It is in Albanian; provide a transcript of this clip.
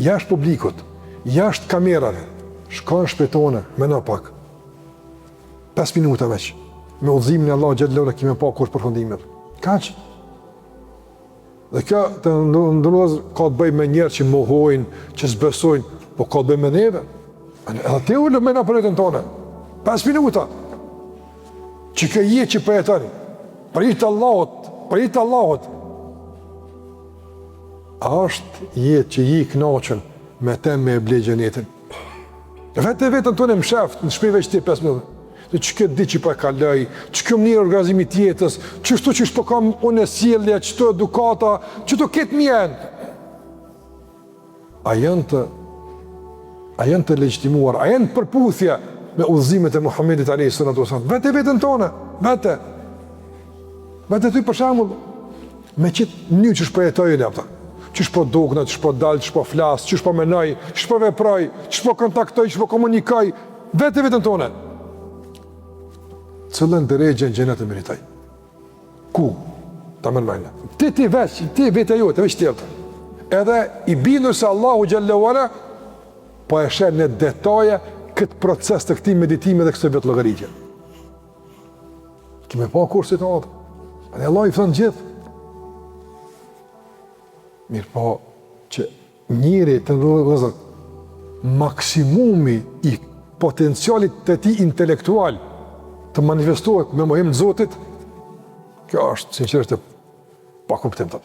jashtë publikut, jashtë kamerave, shkon shpejtone, meno pak. 5 minuta veç. Me udhëzimin e Allahut xhallahu ala kime pa kur përfundimet. Kaq. Dhe kjo të ndonëse ka të bëjë me njerëz që mohojnë, që s'besojnë, po ka të bëjë me neve. Edhe ti ulë me na për jetën tonë. 5 minuta. Që kjo jetë që përjeton, për jetë Allahut, është jetë që i kënaqën me te me e ble xhenetin. Vetën tonë më sheft, në shpive që ti 5 minuta. Dhe që këtë di që pa kaloj, që këtë mënirë organizimi tjetës, që shtu që shpo kam unë e sjellja, që të edukata, që të ketë mjenë. A janë të legjitimuar, a janë përputhje me udhëzimet e Muhamedit alayhi salatu wasallam. Vetën tonë, Vete ty për shembull, me qitë një që shpo jetojnë e apëta. Që shpo dogna, që shpo dalë, që shpo flasë, që shpo menaj, që shpo vepraj, që shpo kontaktoj, që shpo komunikaj. Vetën tonë. Cëllën dërejgjën gjenet e meritaj. Ku? Ta mërmajnë. Ti vete jote, veç tjeltë. Edhe i bindur se Allahu xhallahu ala po e shen në detaje këtë proces të këti meditime dhe kësë vetë logëritje. Kime pa kursit në atë. Dhe Allah i thënë gjithë. Mirë po që njëri të ndërëzër, maksimumi i potencialit të ti intelektual të manifestohet me mohim të Zotit, kjo është sinqerisht e pa kuptim të.